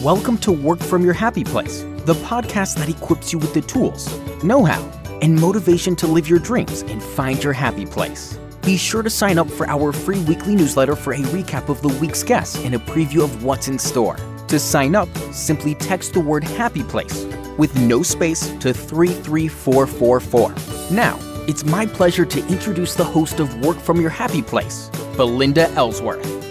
Welcome to Work From Your Happy Place, the podcast that equips you with the tools, know-how, and motivation to live your dreams and find your happy place. Be sure to sign up for our free weekly newsletter for a recap of the week's guests and a preview of what's in store. To sign up, simply text the word Happy Place with no space to 33444. Now, it's my pleasure to introduce the host of Work From Your Happy Place, Belinda Ellsworth.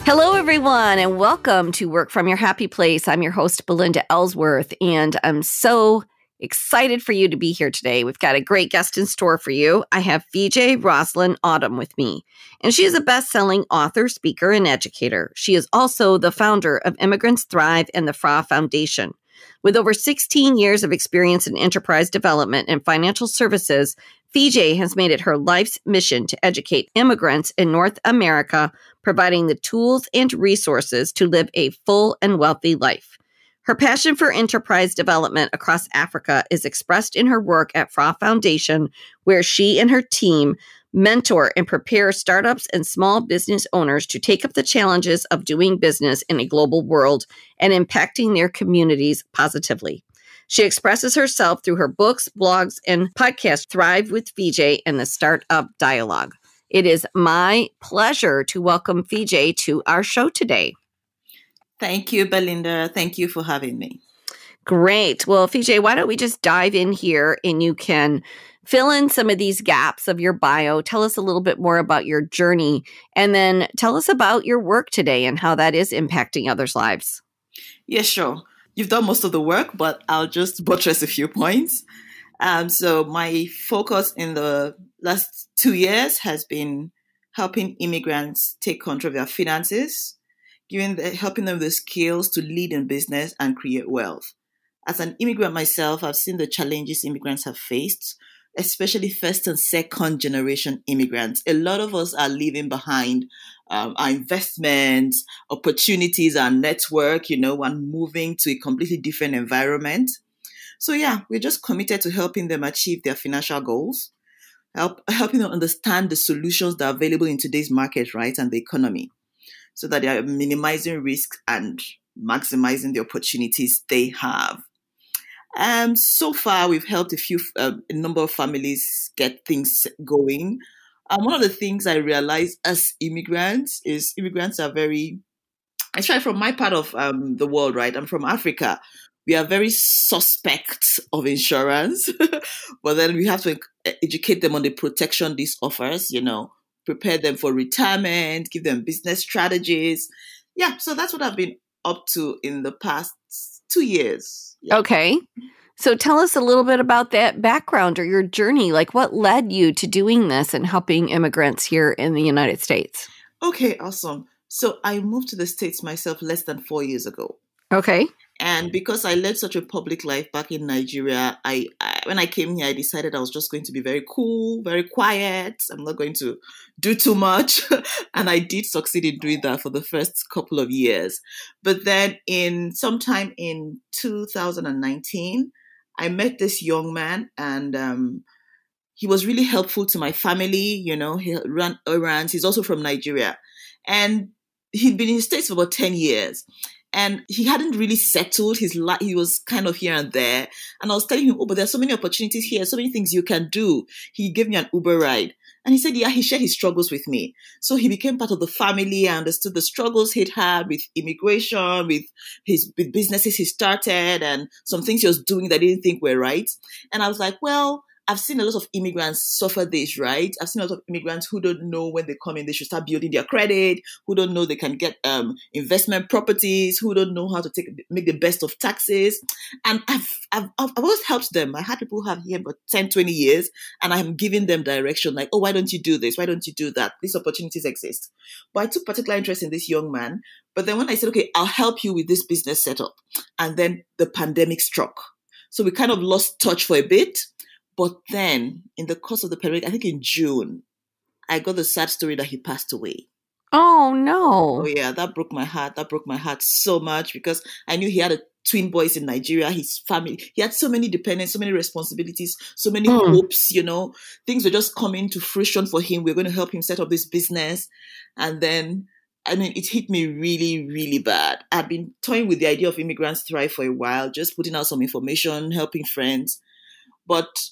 Hello, everyone, and welcome to Work From Your Happy Place. I'm your host, Belinda Ellsworth, and I'm so excited for you to be here today. We've got a great guest in store for you. I have Fijeh Aadum with me, and she is a best-selling author, speaker, and educator. She is also the founder of Immigrants Thrive and the FRAFoundation. With over 16 years of experience in enterprise development and financial services, Fijeh has made it her life's mission to educate immigrants in North America, providing the tools and resources to live a full and wealthy life. Her passion for enterprise development across Africa is expressed in her work at FRAFoundation, where she and her team mentor and prepare startups and small business owners to take up the challenges of doing business in a global world and impacting their communities positively. She expresses herself through her books, blogs, and podcast Thrive with Fijeh and the Startup Dialogue. It is my pleasure to welcome Fijeh to our show today. Thank you, Belinda. Thank you for having me. Great. Well, Fijeh, why don't we just dive in here and you can fill in some of these gaps of your bio. Tell us a little bit more about your journey, and then tell us about your work today and how that is impacting others' lives. Yeah, sure. You've done most of the work, but I'll just buttress a few points. So my focus in the last 2 years has been helping immigrants take control of their finances, helping them the skills to lead in business and create wealth. As an immigrant myself, I've seen the challenges immigrants have faced, especially first and second generation immigrants. A lot of us are leaving behind our investments, opportunities, our network, and moving to a completely different environment. So yeah, we're just committed to helping them achieve their financial goals, helping them understand the solutions that are available in today's market, right, and the economy, so that they are minimizing risk and maximizing the opportunities they have. So far, we've helped a number of families get things going. One of the things I realized as immigrants is immigrants are especially from my part of the world, right? I'm from Africa. We are very suspect of insurance, but then we have to educate them on the protection this offers, prepare them for retirement, give them business strategies. Yeah, so that's what I've been up to in the past 2 years. Yeah. Okay. So tell us a little bit about that background or your journey. Like, what led you to doing this and helping immigrants here in the United States? Okay, awesome. So I moved to the States myself less than 4 years ago. Okay. And because I led such a public life back in Nigeria, when I came here, I decided I was just going to be very cool, very quiet. I'm not going to do too much. And I did succeed in doing that for the first couple of years. But then sometime in 2019, I met this young man, and he was really helpful to my family. He ran errands. He's also from Nigeria. And he'd been in the States for about 10 years. And he hadn't really settled his life. He was kind of here and there. And I was telling him, but there's so many opportunities here, so many things you can do. He gave me an Uber ride. And he said, yeah, he shared his struggles with me. So he became part of the family. I understood the struggles he'd had with immigration, with businesses he started, and some things he was doing that I didn't think were right. And I was like, well, I've seen a lot of immigrants suffer this, right? I've seen a lot of immigrants who don't know when they come in, they should start building their credit, who don't know they can get investment properties, who don't know how to make the best of taxes. And I've always helped them. I had people who have here about 10, 20 years, and I'm giving them direction, like, oh, why don't you do this? Why don't you do that? These opportunities exist. But I took particular interest in this young man. But then when I said, okay, I'll help you with this business setup, and then the pandemic struck. So we kind of lost touch for a bit. But then, in the course of the pandemic, I think in June, I got the sad story that he passed away. Oh, no. Oh, yeah, that broke my heart. That broke my heart so much because I knew he had twin boys in Nigeria, his family. He had so many dependents, so many responsibilities, so many hopes, Things were just coming to fruition for him. We were going to help him set up this business. And then I mean, it hit me really, really bad. I've been toying with the idea of Immigrants Thrive for a while, just putting out some information, helping friends. But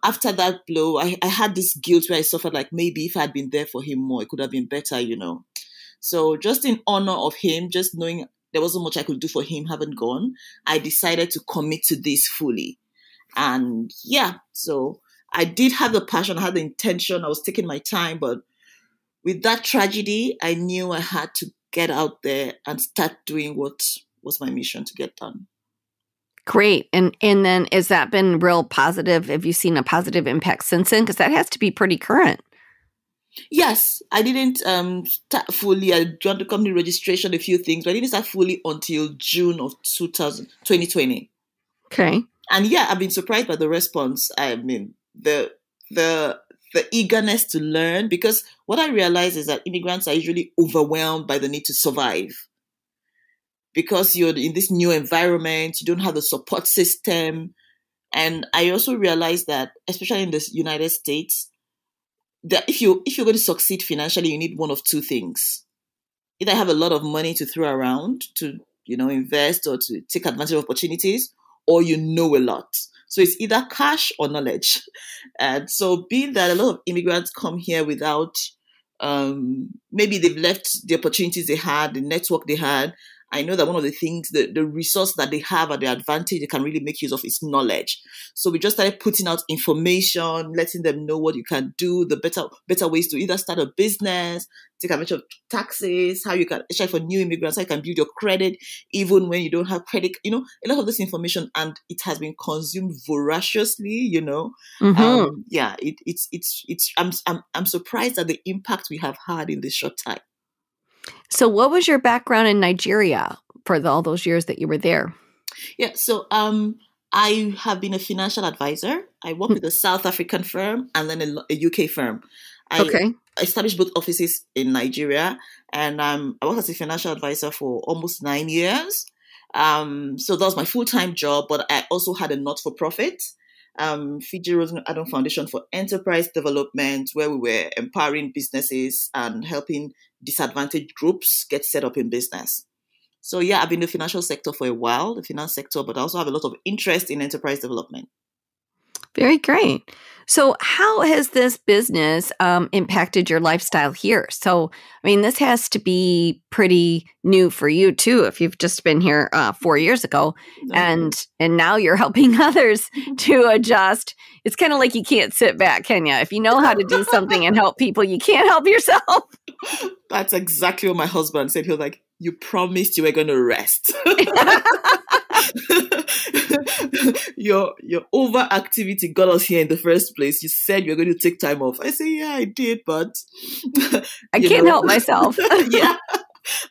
after that blow, I had this guilt where I suffered like maybe if I had been there for him more, it could have been better, So just in honor of him, just knowing there wasn't much I could do for him having gone, I decided to commit to this fully. And yeah, so I did have the passion, I had the intention, I was taking my time, but with that tragedy, I knew I had to get out there and start doing what was my mission to get done. Great. And then has that been real positive? Have you seen a positive impact since then? Because that has to be pretty current. Yes, I didn't start fully. I joined the company registration, a few things, but I didn't start fully until June of 2020. Okay. And yeah, I've been surprised by the response. I mean, the eagerness to learn, because what I realize is that immigrants are usually overwhelmed by the need to survive. Because you're in this new environment, you don't have the support system. And I also realized that, especially in the United States, that if you're going to succeed financially, you need one of two things. Either have a lot of money to throw around to, invest or to take advantage of opportunities, or you know a lot. So it's either cash or knowledge. And so being that a lot of immigrants come here without, maybe they've left the opportunities they had, the network they had. I know that one of the things, the resource that they have at their advantage, they can really make use of is knowledge. So we just started putting out information, letting them know what you can do, the better ways to either start a business, take advantage of taxes, how you can, especially for new immigrants, how you can build your credit, even when you don't have credit, a lot of this information, and it has been consumed voraciously, Mm-hmm. Yeah, I'm surprised at the impact we have had in this short time. So what was your background in Nigeria for all those years that you were there? Yeah, so I have been a financial advisor. I work with a South African firm and then a UK firm. I established both offices in Nigeria, and I worked as a financial advisor for almost 9 years. So that was my full-time job, but I also had a not-for-profit, Fijeh Aadum Foundation for Enterprise Development, where we were empowering businesses and helping disadvantaged groups get set up in business. So yeah, I've been in the financial sector for a while, the finance sector, but I also have a lot of interest in enterprise development. Very great. So how has this business impacted your lifestyle here? So, I mean, this has to be pretty new for you too, if you've just been here 4 years ago, and now you're helping others to adjust. It's kind of like you can't sit back, can you? If you know how to do something and help people, you can't help yourself. That's exactly what my husband said. He was like, "You promised you were going to rest." Your overactivity got us here in the first place. You said you were going to take time off. I say, yeah, I did, but I can't help myself. Yeah,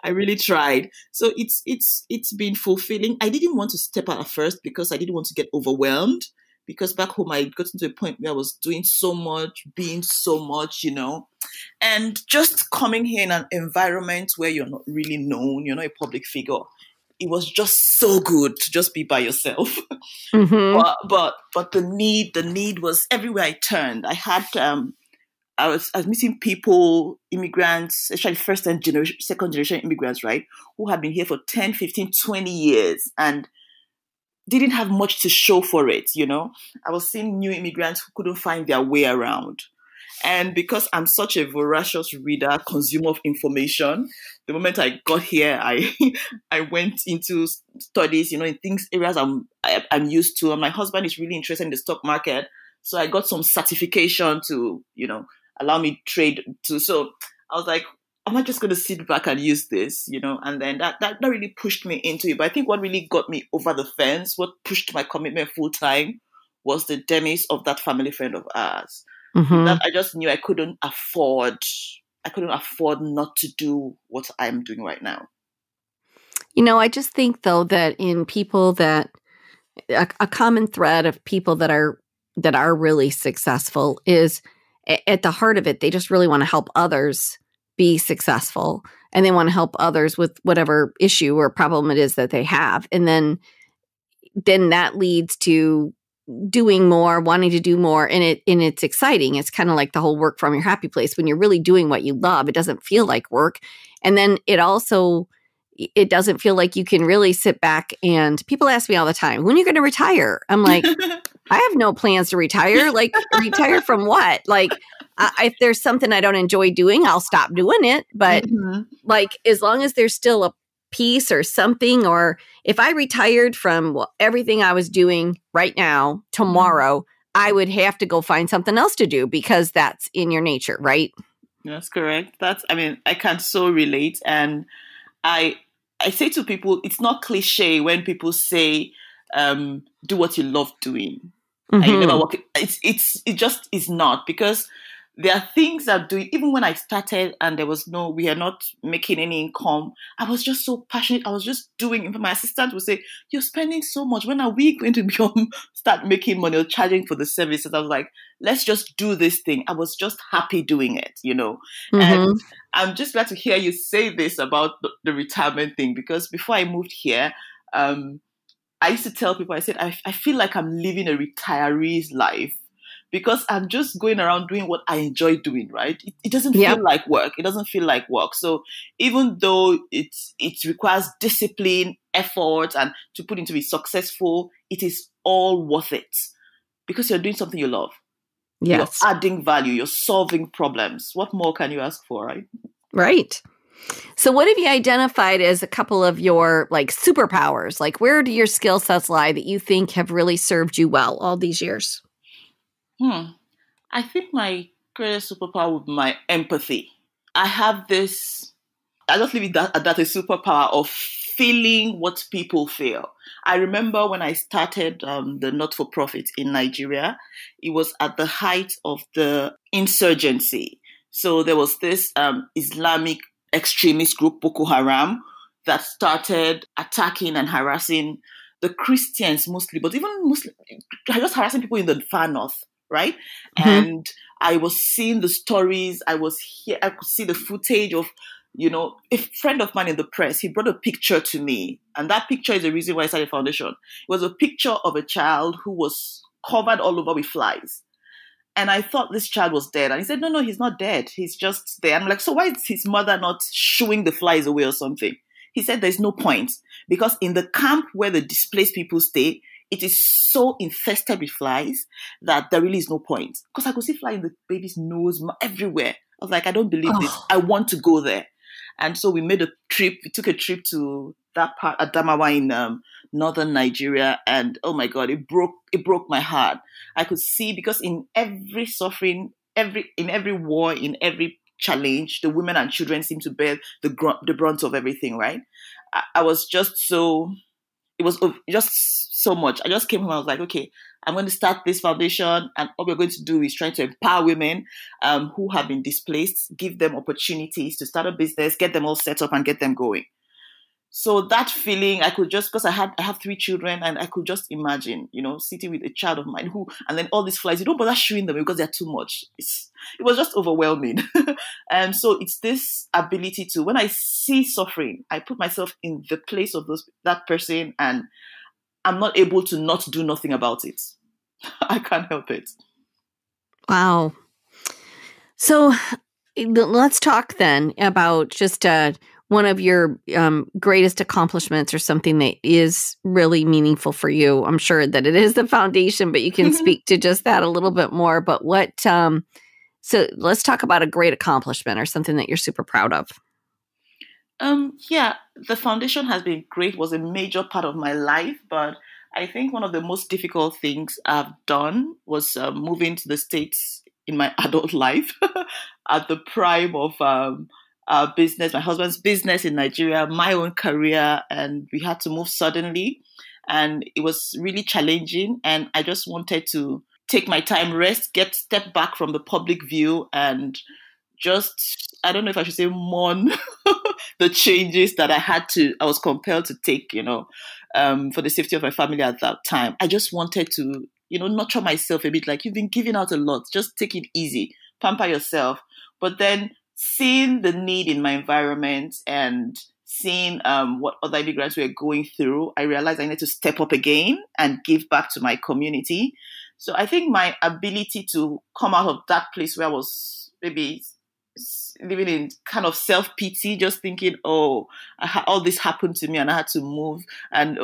I really tried. So it's been fulfilling. I didn't want to step out at first because I didn't want to get overwhelmed. Because back home, I got to a point where I was doing so much, being so much, and just coming here in an environment where you're not really known, you're not a public figure. It was just so good to just be by yourself. Mm-hmm. But the need was everywhere I turned. I had I was meeting people, immigrants, especially first and second generation immigrants, right, who had been here for 10, 15, 20 years and didn't have much to show for it, I was seeing new immigrants who couldn't find their way around. And because I'm such a voracious reader, consumer of information, the moment I got here, I went into studies, in areas I'm used to. And my husband is really interested in the stock market. So I got some certification to, allow me trade too. So I was like, am I just going to sit back and use this, And then that really pushed me into it. But I think what really got me over the fence, what pushed my commitment full time, was the demise of that family friend of ours. Mm-hmm. That I just knew I couldn't afford not to do what I'm doing right now. I just think though that in people that a common thread of people that are really successful is at the heart of it, they just really want to help others be successful, and they want to help others with whatever issue or problem it is that they have. And then that leads to doing more, wanting to do more, and it's exciting. It's kind of like the whole work from your happy place. When you're really doing what you love, it doesn't feel like work. And then it doesn't feel like you can really sit back, and people ask me all the time, when are you going to retire? I'm like, I have no plans to retire. Like, retire from what? Like, if there's something I don't enjoy doing, I'll stop doing it. But like, as long as there's still a piece or something, or if I retired from everything I was doing right now, tomorrow, I would have to go find something else to do, because that's in your nature, right? That's correct. I can so relate. And I say to people, it's not cliche when people say, do what you love doing. And you never work. It just is not, because there are things I'm doing. Even when I started and we are not making any income, I was just so passionate. I was just doing it. My assistant would say, you're spending so much. When are we going to start making money or charging for the services? I was like, let's just do this thing. I was just happy doing it, And I'm just glad to hear you say this about the retirement thing, because before I moved here, I used to tell people, I said, I feel like I'm living a retiree's life, because I'm just going around doing what I enjoy doing, right? It doesn't feel like work. It doesn't feel like work. So even though it requires discipline, effort, and to put into it successful, it is all worth it, because you're doing something you love. Yes. You're adding value. You're solving problems. What more can you ask for, right? Right. So what have you identified as a couple of your like superpowers? Like, where do your skill sets lie that you think have really served you well all these years? I think my greatest superpower would be my empathy. I have this, I just leave it at that, a superpower of feeling what people feel. I remember when I started the not-for-profit in Nigeria, it was at the height of the insurgency. So there was this Islamic extremist group, Boko Haram, that started attacking and harassing the Christians mostly, but even Muslim, just harassing people in the far north. Right. And I was seeing the stories. I was here. I could see the footage of, a friend of mine in the press. He brought a picture to me. And that picture is the reason why I started Foundation. It was a picture of a child who was covered all over with flies. And I thought this child was dead. And he said, no, he's not dead. He's just there. I'm like, so why is his mother not shooing the flies away or something? He said, there's no point, because in the camp where the displaced people stay, it is so infested with flies that there really is no point. Because I could see fly in the baby's nose everywhere. I was like, I don't believe this. I want to go there. And so we made a trip. We took a trip to that part, Adamawa in northern Nigeria. And oh my God, it broke my heart. I could see, because in every suffering, in every war, in every challenge, the women and children seem to bear the brunt of everything, right? I was just so... It was just so much. I just came home. I was like, okay, I'm going to start this foundation. And what we're going to do is trying to empower women who have been displaced, give them opportunities to start a business, get them all set up and get them going. So that feeling, I could just, because I have 3 children, and I could just imagine, sitting with a child of mine and then all these flies, you don't bother shooing them because they're too much. It was just overwhelming. And so it's this ability to, when I see suffering, I put myself in the place of that person, and I'm not able to not do nothing about it. I can't help it. Wow. So let's talk then about just one of your greatest accomplishments, or something that is really meaningful for you. I'm sure that it is the foundation, but you can speak to just that a little bit more. But so let's talk about a great accomplishment or something that you're super proud of. Yeah, the foundation has been great, was a major part of my life, but I think one of the most difficult things I've done was moving to the States in my adult life at the prime of our business, my husband's business in Nigeria, my own career, and we had to move suddenly. And it was really challenging. And I just wanted to take my time, rest, step back from the public view, and just, I don't know if I should say mourn the changes that I was compelled to take, for the safety of my family at that time. I just wanted to, nurture myself a bit, like, you've been giving out a lot, just take it easy, pamper yourself. But then seeing the need in my environment and seeing what other immigrants were going through, I realized I need to step up again and give back to my community. So I think my ability to come out of that place where I was maybe living in kind of self-pity, just thinking, oh, all this happened to me and I had to move. And,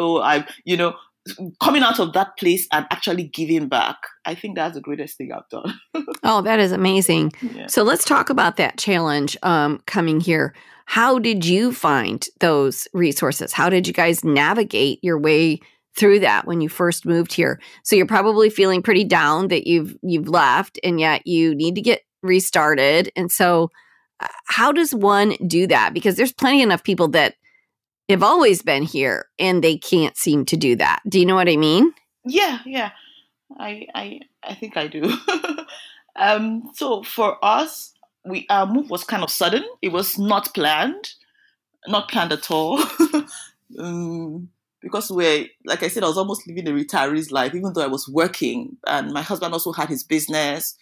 coming out of that place and actually giving back. I think that's the greatest thing I've done. Oh, that is amazing. Yeah. So let's talk about that challenge coming here. How did you find those resources? How did you guys navigate your way through that when you first moved here? So you're probably feeling pretty down that you've left, and yet you need to get restarted. And so how does one do that? Because there's plenty enough people that have always been here and they can't seem to do that. Do you know what I mean? Yeah. I think I do. So for us, our move was kind of sudden. It was not planned at all. Because like I said, I was almost living a retiree's life, even though I was working, and my husband also had his business.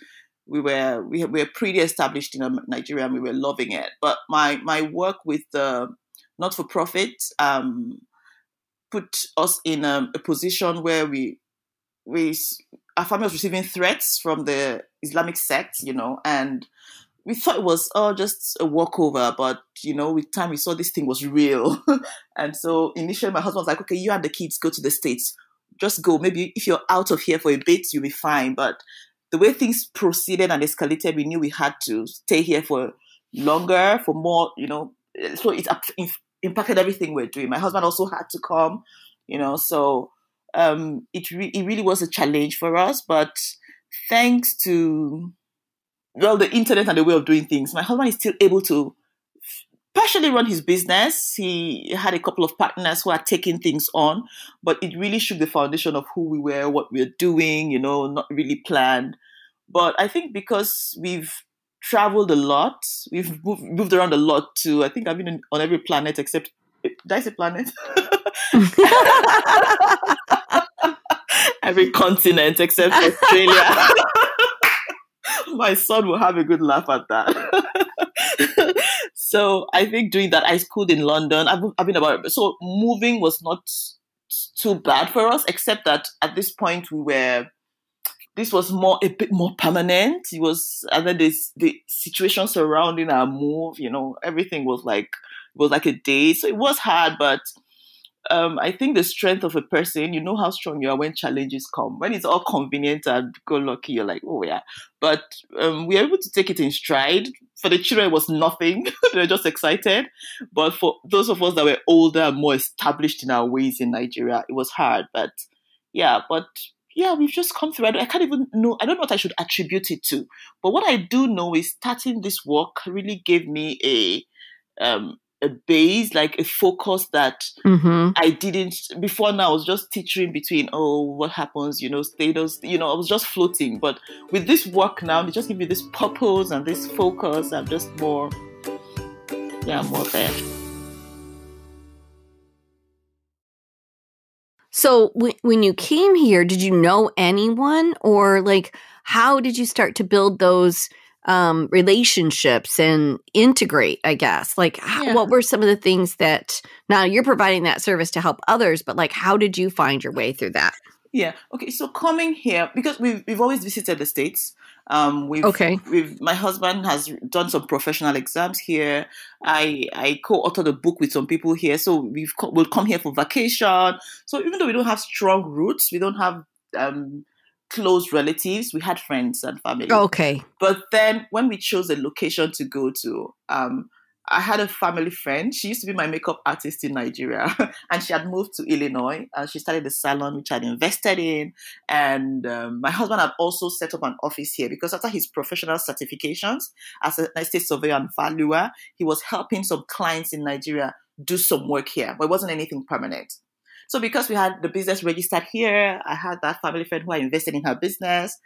We were pretty established in Nigeria, and we were loving it. But my work with the not-for-profit put us in a position where our family was receiving threats from the Islamic sect, and we thought it was just a walkover, but with time we saw this thing was real. And so initially my husband was like, okay, you and the kids go to the States, just go. Maybe if you're out of here for a bit, you'll be fine. But the way things proceeded and escalated, we knew we had to stay here for longer, for more, so it impacted everything we're doing. My husband also had to come, so it really was a challenge for us. But thanks to the internet and the way of doing things, my husband is still able to partially run his business. He had a couple of partners who are taking things on, but it really shook the foundation of who we were, what we're doing, not really planned. But I think because we've traveled a lot, we've moved around a lot too. I think I've been on every planet except, did I say planet? Every continent except Australia. My son will have a good laugh at that. So I think doing that, I schooled in London. I've been about, so moving was not too bad for us, except that at this point this was a bit more permanent. It was, and then the situation surrounding our move, everything was like a day. So it was hard, but I think the strength of a person, you know how strong you are when challenges come. When it's all convenient and go lucky, you're like, oh yeah. But we were able to take it in stride. For the children, it was nothing. They were just excited. But for those of us that were older and more established in our ways in Nigeria, it was hard. But yeah, we've just come through. I can't even know. I don't know what I should attribute it to. But what I do know is starting this work really gave me a base, like a focus that I didn't before. Now I was just teetering between, what happens, status, I was just floating. But with this work now, they just give me this purpose and this focus. I'm just more there. So when you came here, did you know anyone, or how did you start to build those relationships and integrate, I guess? What were some of the things that, now you're providing that service to help others, but how did you find your way through that? Yeah. Okay. So coming here, because we've always visited the States. My husband has done some professional exams here. I co-authored a book with some people here. So we'll come here for vacation. So even though we don't have strong roots, we don't have close relatives, we had friends and family. Okay. But then when we chose a location to go to, I had a family friend. She used to be my makeup artist in Nigeria, and she had moved to Illinois. She started a salon, which I'd invested in. And my husband had also set up an office here because after his professional certifications as an estate surveyor and valuer, he was helping some clients in Nigeria do some work here, but it wasn't anything permanent. So because we had the business registered here, I had that family friend who I invested in her business.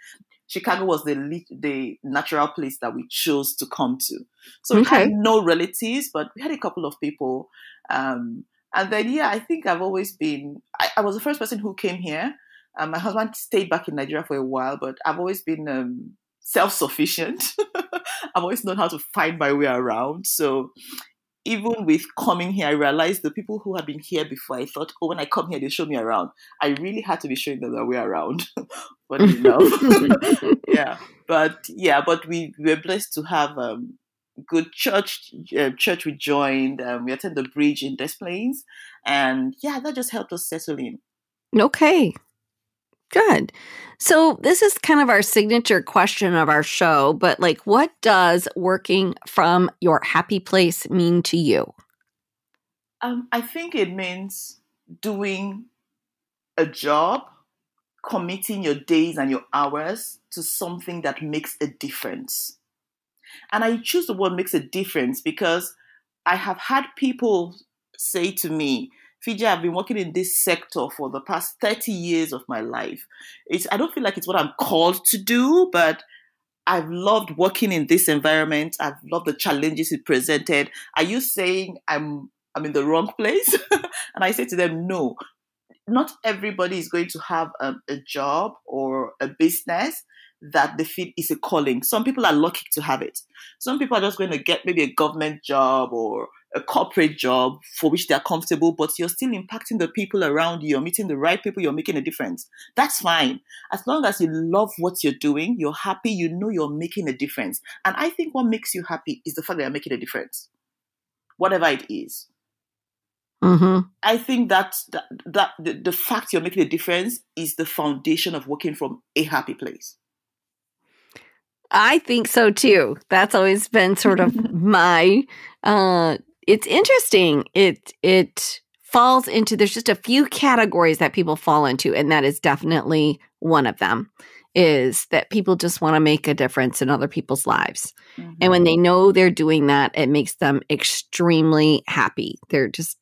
Chicago was the natural place that we chose to come to. So we had no relatives, but we had a couple of people. And then, I think I've always been, I was the first person who came here. My husband stayed back in Nigeria for a while, but I've always been self-sufficient. I've always known how to find my way around. So even with coming here, I realized the people who had been here before, I thought, when I come here, they'll show me around. I really had to be showing them their way around. Funny enough. But we were blessed to have good church we joined. We attended the bridge in Des Plaines, and yeah, that just helped us settle in. Okay. Good. So this is kind of our signature question of our show, but like, what does working from your happy place mean to you? I think it means doing a job, committing your days and your hours to something that makes a difference. And I choose the word makes a difference because I have had people say to me, Fijeh, I've been working in this sector for the past 30 years of my life. I don't feel like it's what I'm called to do, but I've loved working in this environment. I've loved the challenges it presented. Are you saying I'm in the wrong place? And I say to them, no, not everybody is going to have a job or a business that they feel is a calling. Some people are lucky to have it. Some people are just going to get maybe a government job or a corporate job for which they're comfortable, but you're still impacting the people around you. You're meeting the right people. You're making a difference. That's fine. As long as you love what you're doing, you're happy, you know you're making a difference. And I think what makes you happy is the fact that you're making a difference, whatever it is. Mm-hmm. I think that the fact you're making a difference is the foundation of working from a happy place. I think so too. That's always been sort of my, it's interesting. It falls into, there's just a few categories that people fall into, and that is definitely one of them, is that people just want to make a difference in other people's lives. Mm-hmm. And when they know they're doing that, it makes them extremely happy. They're just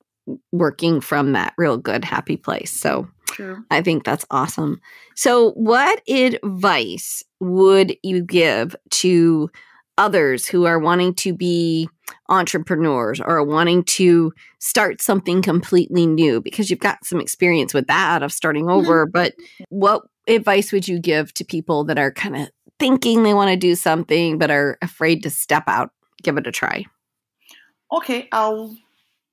working from that real good, happy place. So True. I think that's awesome. So what advice would you give to others who are wanting to be entrepreneurs or wanting to start something completely new? Because you've got some experience with that of starting over, but what advice would you give to people that are kind of thinking they want to do something but are afraid to step out, give it a try? Okay, I'll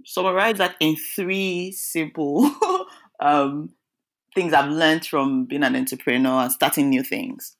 summarize that in 3 simple things I've learned from being an entrepreneur and starting new things.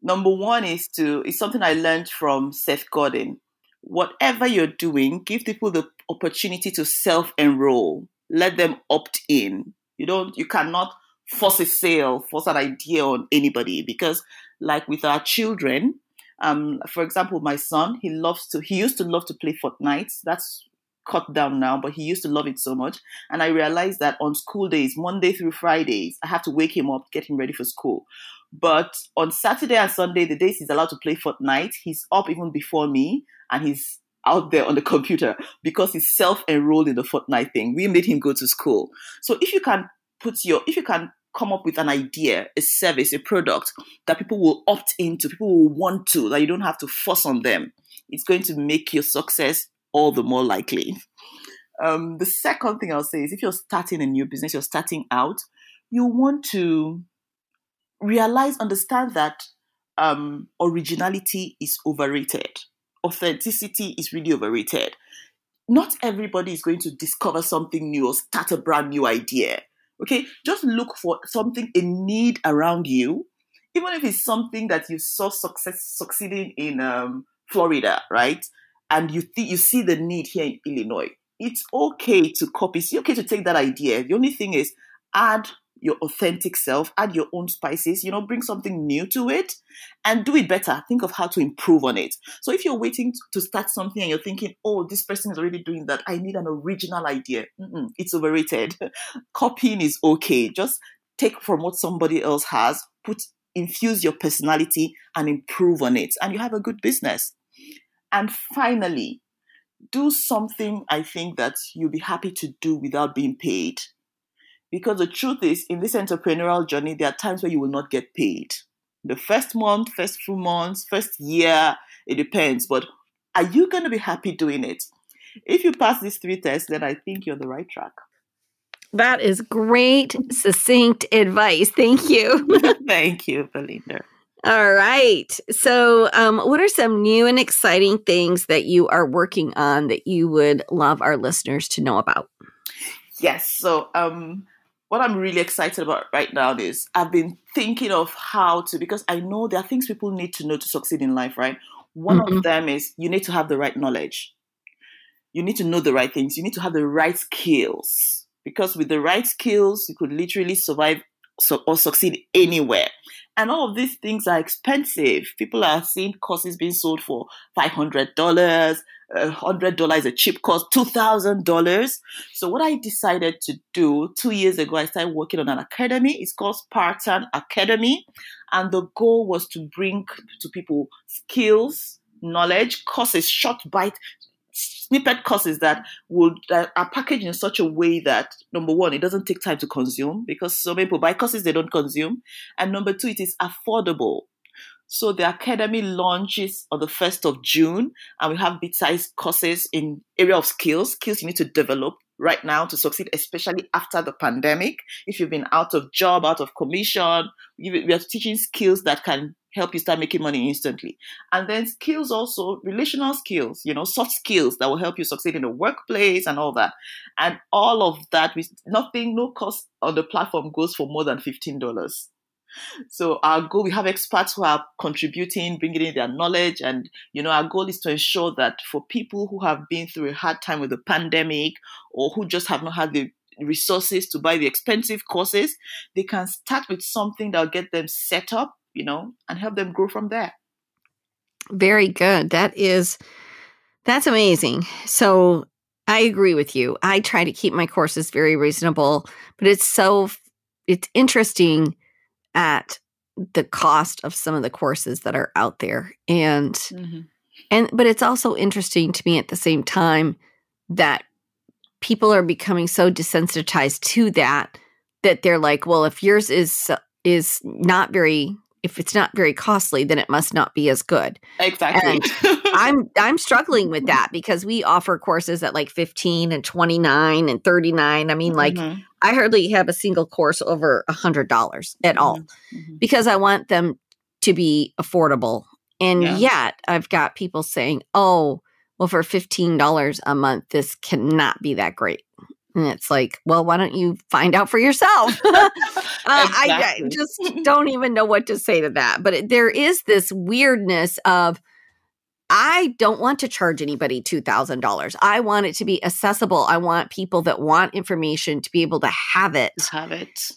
Number 1 is something I learned from Seth Godin. Whatever you're doing, give people the opportunity to self-enroll. Let them opt in. You cannot force a sale, force an idea on anybody, because like with our children, for example, my son, he used to love to play Fortnite. That's cut down now, but he used to love it so much. And I realized that on school days, Monday through Fridays, I have to wake him up, get him ready for school. But on Saturday and Sunday, the days he's allowed to play Fortnite, he's up even before me and he's out there on the computer because he's self-enrolled in the Fortnite thing. We made him go to school. So if you can come up with an idea, a service, a product that people will opt into, people will want to, that you don't have to force on them, it's going to make your success all the more likely. The second thing I'll say is if you're starting a new business, you're starting out, you want to understand that originality is overrated. Authenticity is really overrated. Not everybody is going to discover something new or start a brand new idea. Okay, just look for something, a need around you, even if it's something that you saw succeeding in Florida, right? And you see the need here in Illinois. It's okay to copy. It's okay to take that idea. The only thing is add your authentic self, add your own spices, bring something new to it and do it better. Think of how to improve on it. So if you're waiting to start something and you're thinking, oh, this person is already doing that, I need an original idea. It's overrated. Copying is okay. Just take from what somebody else has, infuse your personality and improve on it, and you have a good business. And finally, do something I think that you'll be happy to do without being paid. Because the truth is, in this entrepreneurial journey, there are times where you will not get paid. The first month, first few months, first year, it depends. But are you going to be happy doing it? If you pass these 3 tests, then I think you're on the right track. That is great, succinct advice. Thank you. Thank you, Belinda. All right. So what are some new and exciting things that you are working on that you would love our listeners to know about? Yes. So what I'm really excited about right now is I've been thinking of how to, because I know there are things people need to know to succeed in life, right? One of them is you need to have the right knowledge. You need to know the right things. You need to have the right skills, because with the right skills, you could literally survive or succeed anywhere. And all of these things are expensive. People are seeing courses being sold for $500, $100 is a cheap course, $2,000. So what I decided to do 2 years ago, I started working on an academy. It's called Spartan Academy. And the goal was to bring to people skills, knowledge, courses, short bite, snippet courses that are packaged in such a way that, number one, it doesn't take time to consume, because so many people buy courses they don't consume. And number two, it is affordable. So the academy launches on the 1st of June, and we have bit-sized courses in area of skills you need to develop right now to succeed, especially after the pandemic. If you've been out of job, out of commission, we are teaching skills that can help you start making money instantly. And then skills also, relational skills, soft skills that will help you succeed in the workplace and all that. And all of that with no cost on the platform goes for more than $15. So our goal, we have experts who are contributing, bringing in their knowledge. And, our goal is to ensure that for people who have been through a hard time with the pandemic, or who just have not had the resources to buy the expensive courses, they can start with something that will get them set up, and help them grow from there. Very good. That's amazing. So I agree with you. I try to keep my courses very reasonable, but it's interesting at the cost of some of the courses that are out there. But it's also interesting to me at the same time that people are becoming so desensitized to that they're like, well, if yours is not very, if it's not very costly, then it must not be as good. Exactly. And I'm struggling with that, because we offer courses at like $15 and $29 and $39. I mean, I hardly have a single course over $100 at all, because I want them to be affordable. And yet I've got people saying, oh, well, for $15 a month, this cannot be that great. And it's like, well, why don't you find out for yourself? I just don't even know what to say to that. But there is this weirdness of, I don't want to charge anybody $2,000. I want it to be accessible. I want people that want information to be able to have it.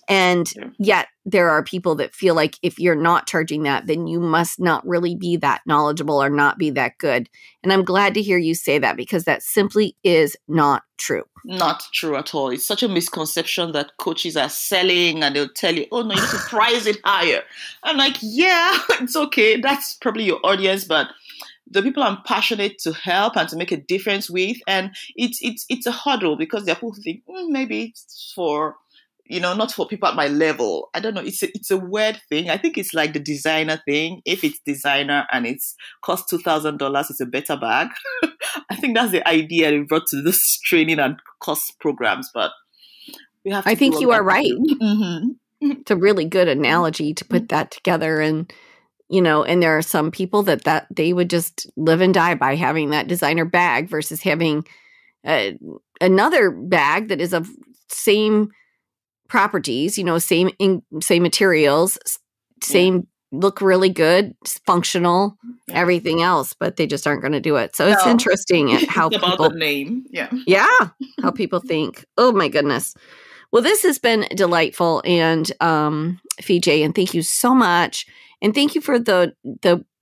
And yet there are people that feel like if you're not charging that, then you must not really be that knowledgeable or not be that good. And I'm glad to hear you say that, because that simply is not true. Not true at all. It's such a misconception that coaches are selling, and they'll tell you, oh, no, you need to price it higher. I'm like, yeah, it's okay. That's probably your audience, but the people I'm passionate to help and to make a difference with, and it's a hurdle, because there are people who think maybe it's for, not for people at my level. I don't know. It's a weird thing. I think it's like the designer thing. If it's designer and it's cost $2,000, it's a better bag. I think that's the idea they brought to this training and cost programs. But we have to. I think you are right. It's a really good analogy to put that together. And and there are some people that they would just live and die by having that designer bag versus having another bag that is of same properties, same materials, same look really good, functional, everything else, but they just aren't going to do it. So it's interesting at how it's people about the name, how people think. Oh my goodness. Well, this has been delightful, and Fijeh, and thank you so much. And thank you for the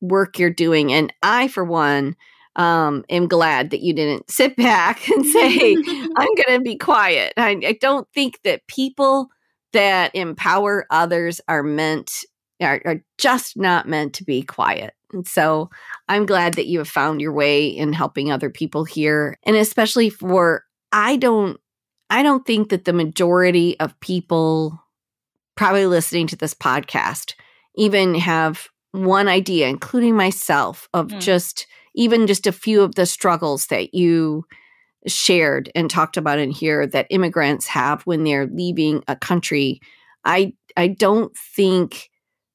work you're doing. And I, for one, am glad that you didn't sit back and say, I'm going to be quiet. I don't think that people that empower others are just not meant to be quiet. And so I'm glad that you have found your way in helping other people here. And especially I don't think that the majority of people probably listening to this podcast even have one idea, including myself, of just a few of the struggles that you shared and talked about in here that immigrants have when they're leaving a country. I don't think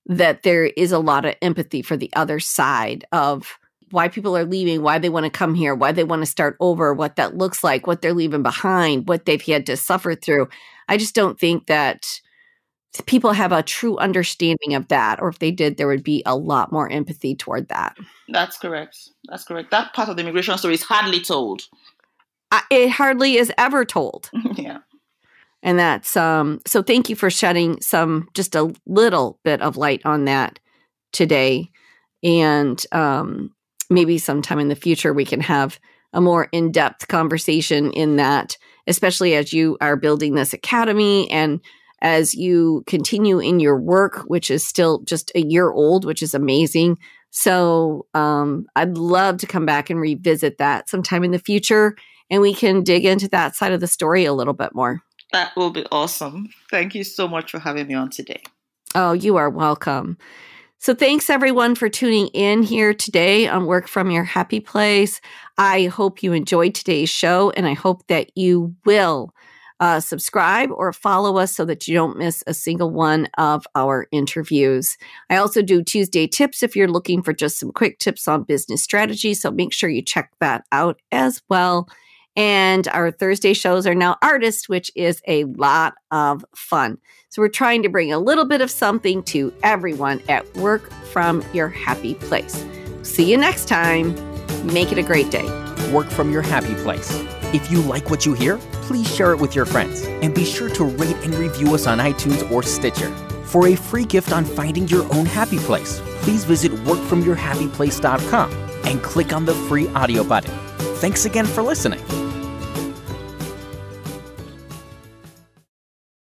that there is a lot of empathy for the other side of why people are leaving, why they want to come here, why they want to start over, what that looks like, what they're leaving behind, what they've had to suffer through. I just don't think that people have a true understanding of that, or if they did, there would be a lot more empathy toward that. That's correct. That's correct. That part of the immigration story is hardly told. It hardly is ever told. Yeah. And that's, so thank you for shedding just a little bit of light on that today. And maybe sometime in the future, we can have a more in-depth conversation in that, especially as you are building this academy and as you continue in your work, which is still just a year old, which is amazing. So I'd love to come back and revisit that sometime in the future, and we can dig into that side of the story a little bit more. That will be awesome. Thank you so much for having me on today. Oh, you are welcome. So thanks everyone for tuning in here today on Work From Your Happy Place. I hope you enjoyed today's show, and I hope that you will subscribe or follow us so that you don't miss a single one of our interviews. I also do Tuesday tips if you're looking for just some quick tips on business strategy. So make sure you check that out as well. And our Thursday shows are now artists, which is a lot of fun. So we're trying to bring a little bit of something to everyone at Work From Your Happy Place. See you next time. Make it a great day. Work from your happy place. If you like what you hear, please share it with your friends. And be sure to rate and review us on iTunes or Stitcher. For a free gift on finding your own happy place, please visit workfromyourhappyplace.com and click on the free audio button. Thanks again for listening.